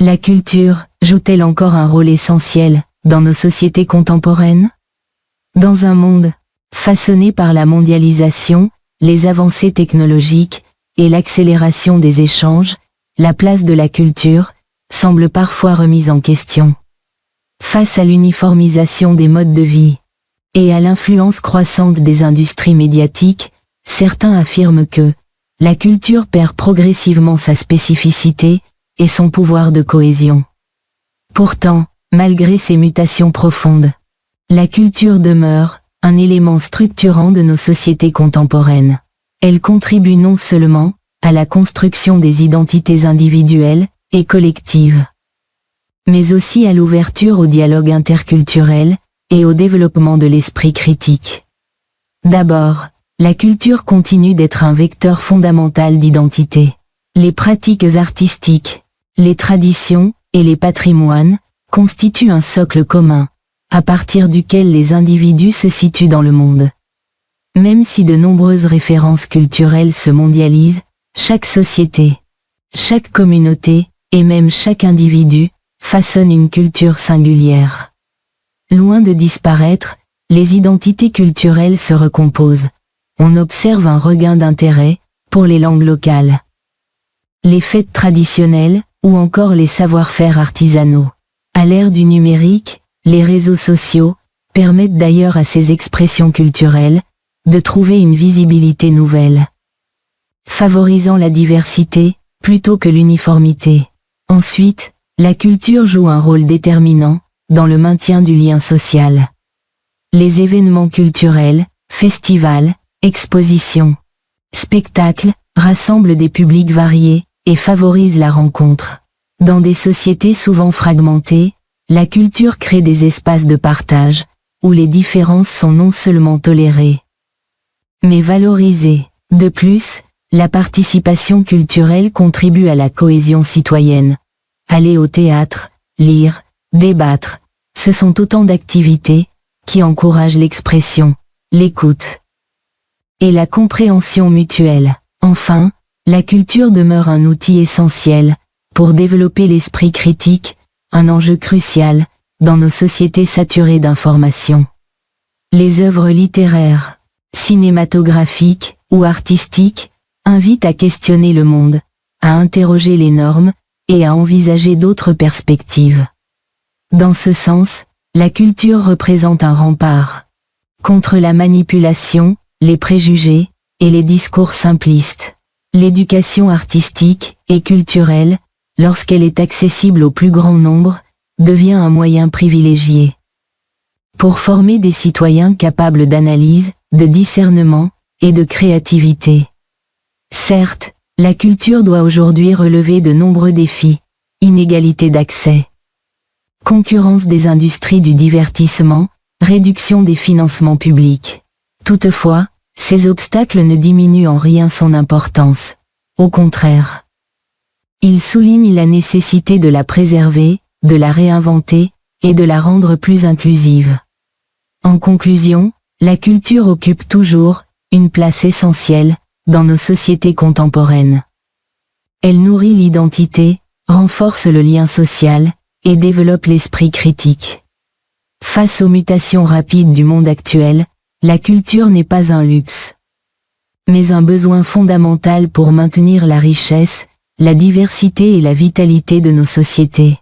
La culture joue-t-elle encore un rôle essentiel dans nos sociétés contemporaines? Dans un monde façonné par la mondialisation, les avancées technologiques et l'accélération des échanges, la place de la culture semble parfois remise en question. Face à l'uniformisation des modes de vie et à l'influence croissante des industries médiatiques, certains affirment que la culture perd progressivement sa spécificité et son pouvoir de cohésion. Pourtant, malgré ces mutations profondes, la culture demeure un élément structurant de nos sociétés contemporaines. Elle contribue non seulement à la construction des identités individuelles et collectives, mais aussi à l'ouverture au dialogue interculturel et au développement de l'esprit critique. D'abord, la culture continue d'être un vecteur fondamental d'identité. Les pratiques artistiques, les traditions et les patrimoines constituent un socle commun, à partir duquel les individus se situent dans le monde. Même si de nombreuses références culturelles se mondialisent, chaque société, chaque communauté et même chaque individu façonne une culture singulière. Loin de disparaître, les identités culturelles se recomposent. On observe un regain d'intérêt pour les langues locales, les fêtes traditionnelles ou encore les savoir-faire artisanaux. À l'ère du numérique, les réseaux sociaux permettent d'ailleurs à ces expressions culturelles de trouver une visibilité nouvelle, favorisant la diversité plutôt que l'uniformité. Ensuite, la culture joue un rôle déterminant dans le maintien du lien social. Les événements culturels, festivals, expositions, spectacles rassemblent des publics variés et favorisent la rencontre. Dans des sociétés souvent fragmentées, la culture crée des espaces de partage, où les différences sont non seulement tolérées, mais valorisées. De plus, la participation culturelle contribue à la cohésion citoyenne. Aller au théâtre, lire, débattre, ce sont autant d'activités qui encouragent l'expression, l'écoute et la compréhension mutuelle. Enfin, la culture demeure un outil essentiel pour développer l'esprit critique, un enjeu crucial dans nos sociétés saturées d'informations. Les œuvres littéraires, cinématographiques ou artistiques invitent à questionner le monde, à interroger les normes et à envisager d'autres perspectives. Dans ce sens, la culture représente un rempart contre la manipulation, les préjugés et les discours simplistes. L'éducation artistique et culturelle, lorsqu'elle est accessible au plus grand nombre, devient un moyen privilégié pour former des citoyens capables d'analyse, de discernement et de créativité. Certes, la culture doit aujourd'hui relever de nombreux défis: inégalité d'accès, concurrence des industries du divertissement, réduction des financements publics. Toutefois, ces obstacles ne diminuent en rien son importance. Au contraire, ils soulignent la nécessité de la préserver, de la réinventer et de la rendre plus inclusive. En conclusion, la culture occupe toujours une place essentielle dans nos sociétés contemporaines. Elle nourrit l'identité, renforce le lien social et développe l'esprit critique. Face aux mutations rapides du monde actuel, la culture n'est pas un luxe, mais un besoin fondamental pour maintenir la richesse, la diversité et la vitalité de nos sociétés.